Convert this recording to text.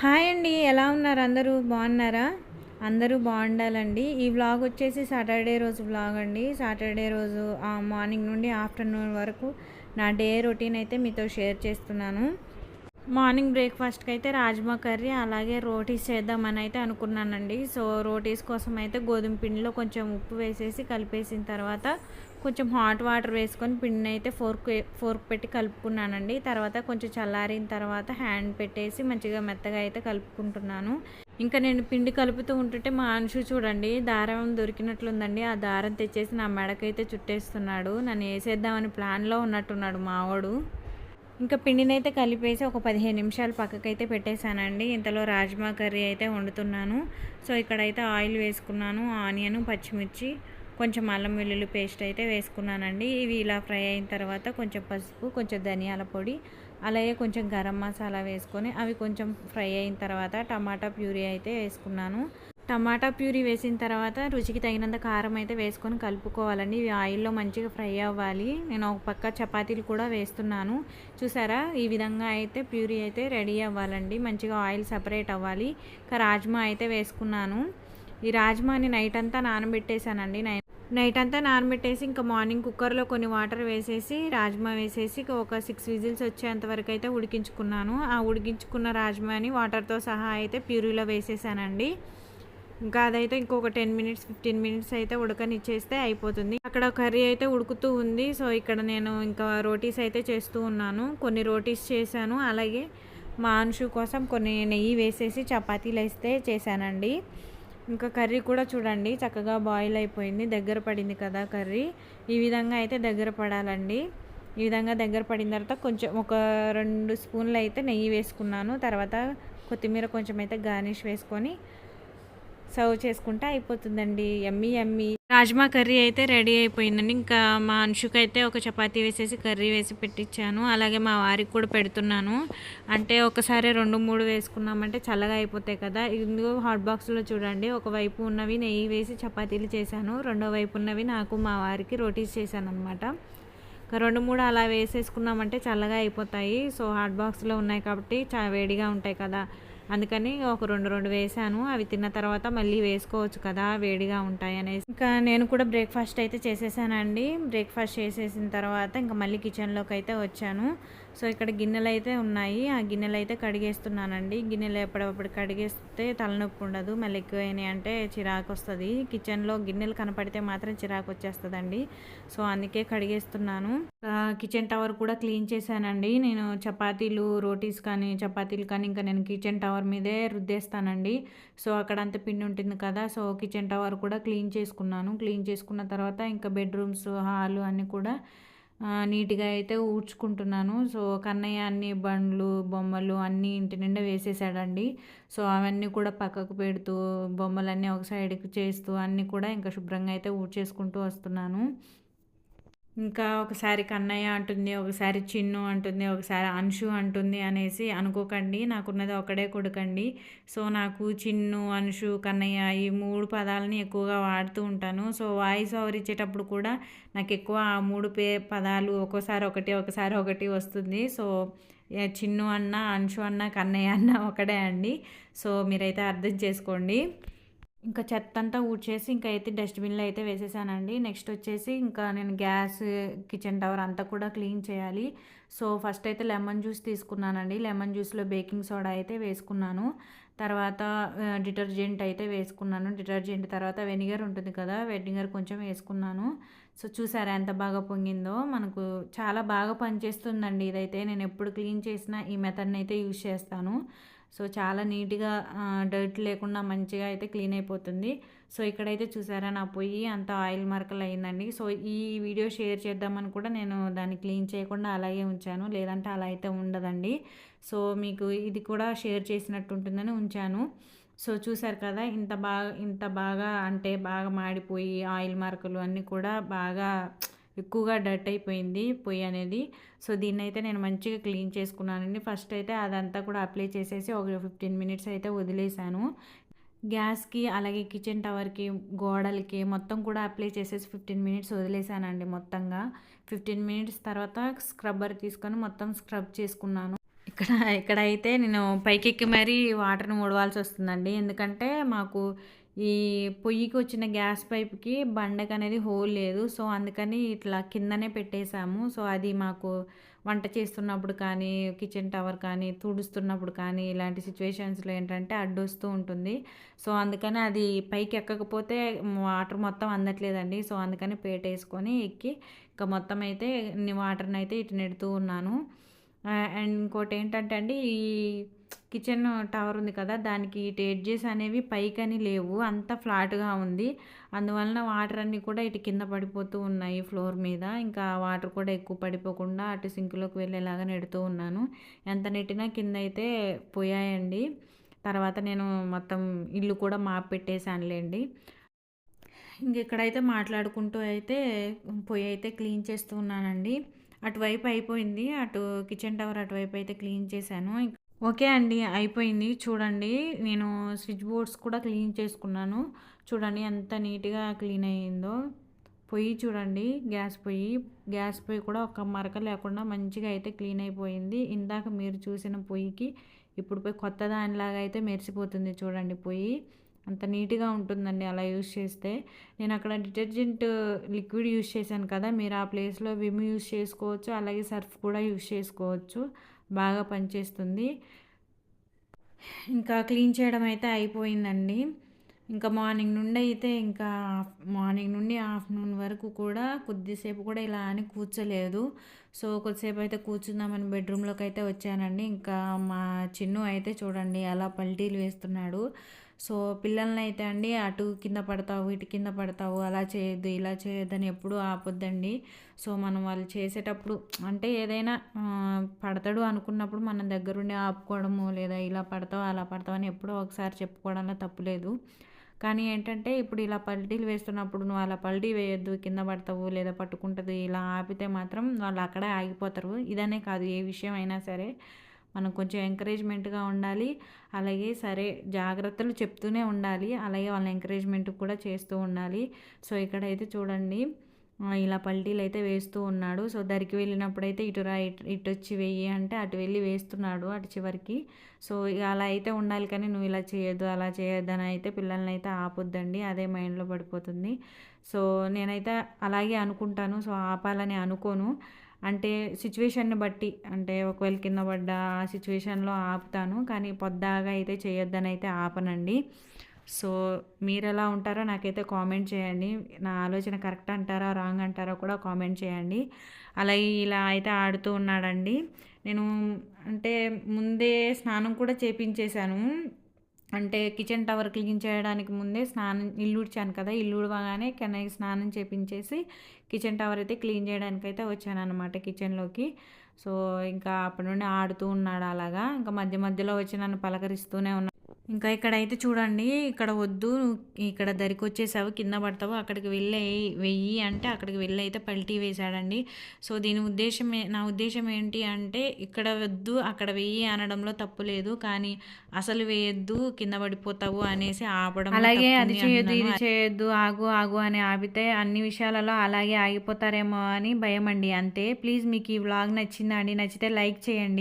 Hi అండి. ఎలా ఉన్నారు? అందరూ బాగున్నారా? అందరూ బాగుండాలండి. ఈ వ్లాగ్ వచ్చేసి సాటర్డే రోజు వ్లాగ్ అండి. సాటర్డే రోజు మార్నింగ్ నుండి ఆఫ్టర్నూన్ వరకు నా డే రొటీన్ అయితే మీతో షేర్ చేస్తున్నాను. మార్నింగ్ బ్రేక్ఫాస్ట్కి అయితే రాజ్మా కర్రీ అలాగే రోటీస్ చేద్దామని అయితే అనుకున్నానండి. సో రోటీస్ కోసం అయితే గోధుమ పిండిలో కొంచెం ఉప్పు వేసేసి కలిపేసిన తర్వాత కొంచెం హాట్ వాటర్ వేసుకొని పిండిని అయితే ఫోర్క్ పెట్టి కలుపుకున్నానండి. తర్వాత కొంచెం చల్లారిన తర్వాత హ్యాండ్ పెట్టేసి మంచిగా మెత్తగా అయితే కలుపుకుంటున్నాను. ఇంకా నేను పిండి కలుపుతూ ఉంటుంటే మా అంశు చూడండి దారం దొరికినట్లుందండి. ఆ దారం తెచ్చేసి నా మెడకైతే చుట్టేస్తున్నాడు. నన్ను వేసేద్దామని ప్లాన్లో ఉన్నట్టున్నాడు మావాడు. ఇంకా పిండినైతే కలిపేసి ఒక 15 నిమిషాలు పక్కకైతే పెట్టేశానండి. ఇంతలో రాజ్మా కర్రీ అయితే వండుతున్నాను. సో ఇక్కడైతే ఆయిల్ వేసుకున్నాను, ఆనియన్, పచ్చిమిర్చి, కొంచెం అల్లం వెల్లుల్లి పేస్ట్ అయితే వేసుకున్నానండి. ఇవి ఇలా ఫ్రై అయిన తర్వాత కొంచెం పసుపు, కొంచెం ధనియాల పొడి, అలాగే కొంచెం గరం మసాలా వేసుకొని అవి కొంచెం ఫ్రై అయిన తర్వాత టమాటా ప్యూరీ అయితే వేసుకున్నాను. టమాటా ప్యూరీ వేసిన తర్వాత రుచికి తగినంత కారం అయితే వేసుకొని కలుపుకోవాలండి. ఇవి ఆయిల్లో మంచిగా ఫ్రై అవ్వాలి. నేను ఒక పక్క చపాతీలు కూడా వేస్తున్నాను. చూసారా, ఈ విధంగా అయితే ప్యూరీ అయితే రెడీ అవ్వాలండి. మంచిగా ఆయిల్ సపరేట్ అవ్వాలి. ఇంకా రాజ్మా అయితే వేసుకున్నాను. ఈ రాజ్మాని నైట్ అంతా నానబెట్టేశానండి. నైట్ అంతా నానబెట్టేసి ఇంకా మార్నింగ్ కుక్కర్లో కొన్ని వాటర్ వేసేసి రాజ్మా వేసేసి ఒక 6 విజిల్స్ వచ్చేంత వరకు అయితే ఉడికించుకున్నాను. ఆ ఉడికించుకున్న రాజ్మాని వాటర్తో సహా అయితే ప్యూరీలో వేసేసానండి. ఇంకా అదైతే ఇంకొక 10 మినిట్స్ 15 మినిట్స్ అయితే ఉడకనిచ్చేస్తే అయిపోతుంది. అక్కడ కర్రీ అయితే ఉడుకుతూ ఉంది. సో ఇక్కడ నేను ఇంకా రోటీస్ అయితే చేస్తూ ఉన్నాను. కొన్ని రోటీస్ చేశాను. అలాగే మా అంశు కోసం కొన్ని నెయ్యి వేసేసి చపాతీలు వేస్తే చేశానండి. ఇంకా కర్రీ కూడా చూడండి చక్కగా బాయిల్ అయిపోయింది. దగ్గర పడింది కదా కర్రీ. ఈ విధంగా అయితే దగ్గర పడాలండి. ఈ విధంగా దగ్గర పడిన తర్వాత కొంచెం ఒక 2 స్పూన్లు అయితే నెయ్యి వేసుకున్నాను. తర్వాత కొత్తిమీర కొంచెం అయితే గార్నిష్ వేసుకొని సర్వ్ చేసుకుంటే అయిపోతుందండి. యమ్మీ యమ్మీ రాజ్మా కర్రీ అయితే రెడీ అయిపోయిందండి. ఇంకా మా అంశుకి అయితే ఒక చపాతీ వేసేసి కర్రీ వేసి పెట్టించాను. అలాగే మా వారికి కూడా పెడుతున్నాను. అంటే ఒకసారి 2-3 వేసుకున్నామంటే చల్లగా అయిపోతాయి కదా. ఇందులో హాట్ బాక్స్లో చూడండి, ఒకవైపు ఉన్నవి నెయ్యి వేసి చపాతీలు చేశాను, రెండో వైపు ఉన్నవి నాకు మా వారికి రోటీస్ చేశాను అనమాట. ఒక 2-3 అలా వేసేసుకున్నామంటే చల్లగా అయిపోతాయి. సో హాట్ బాక్స్లో ఉన్నాయి కాబట్టి వేడిగా ఉంటాయి కదా, అందుకని ఒక 2 వేసాను. అవి తిన్న తర్వాత మళ్ళీ వేసుకోవచ్చు కదా, వేడిగా ఉంటాయి అనేసి. ఇంకా నేను కూడా బ్రేక్ఫాస్ట్ అయితే చేసేసానండి. బ్రేక్ఫాస్ట్ చేసేసిన తర్వాత ఇంకా మళ్ళీ కిచెన్లోకి అయితే వచ్చాను. సో ఇక్కడ గిన్నెలు అయితే ఉన్నాయి. ఆ గిన్నెలు అయితే కడిగేస్తున్నానండి. గిన్నెలు ఎప్పటికప్పుడు కడిగేస్తే తలనొప్పి ఉండదు. మళ్ళీ ఎక్కువైనాయి అంటే చిరాకు వస్తుంది. కిచెన్లో గిన్నెలు కనపడితే మాత్రం చిరాకు వచ్చేస్తుందండి. సో అందుకే కడిగేస్తున్నాను. కిచెన్ టవర్ కూడా క్లీన్ చేశానండి. నేను రోటీస్ కానీ చపాతీలు కానీ ఇంకా నేను కిచెన్ టవర్ మీదే రుద్దేస్తానండి. సో అక్కడ అంత పిండి ఉంటుంది కదా. సో కిచెన్ టవర్ కూడా క్లీన్ చేసుకున్నాను. క్లీన్ చేసుకున్న తర్వాత ఇంకా బెడ్రూమ్స్, హాలు అన్నీ కూడా నీట్గా అయితే ఊడ్చుకుంటున్నాను. సో కన్నయ్య అన్ని బండ్లు, బొమ్మలు అన్నీ ఇంటి నిండా వేసేసాడండి. సో అవన్నీ కూడా పక్కకు పెడుతూ బొమ్మలన్నీ ఒక సైడ్కి చేస్తూ అన్నీ కూడా ఇంకా శుభ్రంగా అయితే ఊడ్చేసుకుంటూ వస్తున్నాను. ఇంకా ఒకసారి కన్నయ్య అంటుంది, ఒకసారి చిన్ను అంటుంది, ఒకసారి అంశు అంటుంది అనేసి అనుకోకండి. నాకున్నది ఒకడే కొడుకండి. సో నాకు చిన్ను, అంశు, కన్నయ్య ఈ 3 పదాలని ఎక్కువగా వాడుతూ ఉంటాను. సో వాయిస్ ఓవర్ ఇచ్చేటప్పుడు కూడా నాకు ఎక్కువ ఆ 3 పదాలు ఒక్కోసారి ఒకటి, ఒకసారి ఒకటి వస్తుంది. సో చిన్ను అన్న, అంశు అన్న, కన్నయ్య అన్న ఒకడే అండి. సో మీరైతే అర్థం చేసుకోండి. ఇంకా చెత్త అంతా ఊడ్చేసి ఇంకా అయితే డస్ట్బిన్లో అయితే వేసేసానండి. నెక్స్ట్ వచ్చేసి ఇంకా నేను గ్యాస్, కిచెన్ టవర్ అంతా కూడా క్లీన్ చేయాలి. సో ఫస్ట్ అయితే లెమన్ జ్యూస్ తీసుకున్నానండి. లెమన్ జ్యూస్లో బేకింగ్ సోడా అయితే వేసుకున్నాను. తర్వాత డిటర్జెంట్ అయితే వేసుకున్నాను. డిటర్జెంట్ తర్వాత వెనిగర్ ఉంటుంది కదా, వెనిగర్ కొంచెం వేసుకున్నాను. సో చూసారా ఎంత బాగా పొంగిందో. మనకు చాలా బాగా పనిచేస్తుందండి ఇదైతే. నేను ఎప్పుడు క్లీన్ చేసినా ఈ మెథడ్ని అయితే యూజ్ చేస్తాను. సో చాలా నీట్గా డర్ట్ లేకుండా మంచిగా అయితే క్లీన్ అయిపోతుంది. సో ఇక్కడైతే చూసారా నా పొయ్యి అంత ఆయిల్ మరకలు అయిందండి. సో ఈ వీడియో షేర్ చేద్దామని కూడా నేను దాన్ని క్లీన్ చేయకుండా అలాగే ఉంచాను, లేదంటే అలా అయితే ఉండదండి. సో మీకు ఇది కూడా షేర్ చేసినట్టు ఉంటుందని ఉంచాను. సో చూసారు కదా ఇంత బాగా అంటే బాగా మాడిపోయి ఆయిల్ మరకలు అన్నీ కూడా బాగా ఎక్కువగా డర్ట్ అయిపోయింది పొయ్యి అనేది. సో దీన్నైతే నేను మంచిగా క్లీన్ చేసుకున్నానండి. ఫస్ట్ అయితే అదంతా కూడా అప్లై చేసేసి ఒక 15 మినిట్స్ అయితే వదిలేసాను. గ్యాస్కి అలాగే కిచెన్ టవర్కి, గోడలకి మొత్తం కూడా అప్లై చేసేసి 15 మినిట్స్ వదిలేసానండి మొత్తంగా. 15 మినిట్స్ తర్వాత స్క్రబ్బర్ తీసుకొని మొత్తం స్క్రబ్ చేసుకున్నాను. ఇక్కడైతే నేను పైకెక్కి మరీ వాటర్‌ని ఒడవాల్సి వస్తుందండి. ఎందుకంటే మాకు ఈ పొయ్యికి వచ్చిన గ్యాస్ పైప్‌కి బండకనేది హోల్ లేదు. సో, అందుకని ఇట్లా కిందనే పెట్టేసాము. సో, అది మాకు వంట చేస్తున్నప్పుడు కానీ, కిచెన్ టవర్ కానీ, తుడుస్తున్నప్పుడు కానీ, ఇలాంటి సిట్యుయేషన్స్‌లో ఏంటంటే అడ్డొస్తూ ఉంటుంది. సో, అందుకని అది పైకి ఎక్కకపోతే వాటర్ మొత్తం అందట్లేదండి. సో, అందుకని పేటేసుకొని ఎక్కి ఇంకా మొత్తం అయితే వాటర్‌నయితే ఇటు నెడుతూ ఉన్నాను. అండ్ ఇంకోటేంటంటే అండి, ఈ కిచెన్ టవర్ ఉంది కదా! దానికి ఇటు ఎడ్జెస్ అనేవి పైకని లేవు. అంతా ఫ్లాట్‌గా ఉంది. అందువలన వాటర్ అన్నీ కూడా ఇటు కింద పడిపోతూ ఉన్నాయి ఫ్లోర్ మీద. ఇంకా వాటర్ కూడా ఎక్కువ పడిపోకుండా అటు సింక్‌లోకి వెళ్ళేలాగా నెడుతూ ఉన్నాను. ఎంత నెట్టినా కిందయితే పోయాయండి. తర్వాత నేను మొత్తం ఇల్లు కూడా మాప్ పెట్టేసానులెండి. ఇక్కడైతే మాట్లాడుకుంటూ అయితే పొయ్యి అయితే క్లీన్ చేస్తూ ఉన్నానండి. అటువైపు అయిపోయింది. అటు కిచెన్ టవర్ అటువైపు అయితే క్లీన్ చేశాను. ఓకే అండి. అయిపోయింది. చూడండి, నేను స్విచ్ బోర్డ్స్ కూడా క్లీన్ చేసుకున్నాను. చూడండి ఎంత నీట్‌గా క్లీన్ అయ్యిందో. పొయ్యి చూడండి, గ్యాస్ పొయ్యి. గ్యాస్ పొయ్యి కూడా ఒక మరక లేకుండా మంచిగా అయితే క్లీన్ అయిపోయింది. ఇందాక మీరు చూసిన పొయ్యికి ఇప్పుడు పోయి కొత్త దానిలాగా అయితే మెరిసిపోతుంది చూడండి పొయ్యి. అంత నీట్‌గా ఉంటుందండి అలా యూజ్ చేస్తే. నేను అక్కడ డిటర్జెంట్ లిక్విడ్ యూజ్ చేశాను కదా! మీరు ఆ ప్లేస్‌లో విమ్ యూజ్ చేసుకోవచ్చు. అలాగే సర్ఫ్ కూడా యూజ్ చేసుకోవచ్చు. బాగా పనిచేస్తుంది. ఇంకా క్లీన్ చేయడం అయితే అయిపోయిందండి. ఇంకా మార్నింగ్ నుండి ఆఫ్టర్‌నూన్ వరకు కూడా కొద్దిసేపు కూడా ఇలా అని కూర్చోలేదు. సో, కొద్దిసేపు అయితే కూర్చుందామని బెడ్‌రూమ్‌లోకి అయితే వచ్చానండి. ఇంకా మా చిన్ను అయితే చూడండి ఎలా పల్టీలు వేస్తున్నాడు. సో, పిల్లలనైతే అండి అటు కింద పడతావు, ఇటు కింద పడతావు, అలా చేయొద్దు, ఇలా చేయొద్దని ఎప్పుడూ ఆపొద్దండి. సో, మనం వాళ్ళు చేసేటప్పుడు అంటే ఏదైనా పడతాడు అనుకున్నప్పుడు మనం దగ్గరుండి ఆపుకోవడము, లేదా ఇలా పడతావు, అలా పడతావు అని ఎప్పుడో ఒకసారి చెప్పుకోవడంలో తప్పులేదు. కానీ ఏంటంటే ఇప్పుడు ఇలా పల్టీలు వేస్తున్నప్పుడు నువ్వు అలా పల్టీ వేయొద్దు, కింద పడతావు లేదా పట్టుకుంటది, ఇలా ఆపితే మాత్రం వాళ్ళు అక్కడే ఆగిపోతారు. ఇదనే కాదు, ఏ విషయం అయినా సరే మనం కొంచెం ఎంకరేజ్మెంట్గా ఉండాలి. అలాగే సరే జాగ్రత్తలు చెప్తూనే ఉండాలి. అలాగే వాళ్ళని ఎంకరేజ్మెంట్ కూడా చేస్తూ ఉండాలి. సో, ఇక్కడైతే చూడండి ఇలా పల్టీలైతే వేస్తూ ఉన్నాడు. సో, దరికి వెళ్ళినప్పుడైతే ఇటు రా, ఇటొచ్చి వెయ్యి అంటే అటు వెళ్ళి వేస్తున్నాడు అటు చివరికి. సో, ఇక అలా అయితే ఉండాలి కానీ నువ్వు ఇలా చేయొద్దు, అలా చేయొద్దు అని అయితే పిల్లల్నైతే ఆపొద్దండి. అదే మైండ్‌లో పడిపోతుంది. సో, నేనైతే అలాగే అనుకుంటాను. సో, ఆపాలని అనుకోను. అంటే సిచ్యువేషన్‌ని బట్టి, అంటే ఒకవేళ కింద పడ్డా ఆ సిచ్యువేషన్‌లో ఆపుతాను. కానీ పొద్దాగా అయితే చేయొద్దనైతే ఆపనండి. సో, మీరెలా ఉంటారో నాకైతే కామెంట్ చేయండి. నా ఆలోచన కరెక్ట్ అంటారా? రాంగ్ అంటారా కూడా కామెంట్ చేయండి. అలాగే ఇలా అయితే ఆడుతూ ఉన్నాడండి. నేను అంటే ముందే స్నానం కూడా చేపించేశాను. అంటే కిచెన్ టవర్ క్లీన్ చేయడానికి ముందే ఇల్లు ఊడ్చాను కదా! ఇల్లు ఊడవగానే కన్నయ్యకి స్నానం చేపించేసి కిచెన్ టవర్ అయితే క్లీన్ చేయడానికైతే వచ్చాననమాట కిచెన్‌లోకి. సో, ఇంకా అప్పటి నుండి ఆడుతూ ఉన్నాడు అలాగా. ఇంకా మధ్య మధ్యలో వచ్చి నన్ను పలకరిస్తూనే ఉన్నాడు. ఇంకా ఇక్కడైతే చూడండి, ఇక్కడ వద్దు, ఇక్కడ దరికొచ్చేసావు, కింద పడతావు, అక్కడికి వెయ్యి అంటే అక్కడికి వెళ్ళి అయితే పల్టీ వేశాడండి. సో, నా ఉద్దేశం ఏంటి అంటే ఇక్కడ వద్దు అక్కడ వెయ్యి అనడంలో తప్పు లేదు. కానీ అసలు వేయొద్దు, కింద పడిపోతావు అనేసి ఆపడం అలాగే అది చేయొద్దు, ఇది చేయొద్దు, ఆగు ఆగు అని ఆపితే అన్ని విషయాలలో అలాగే ఆగిపోతారేమో అని భయం అండి. అంతే. ప్లీజ్ మీకు ఈ వ్లాగ్ నచ్చిందా అండి? నచ్చితే లైక్ చేయండి.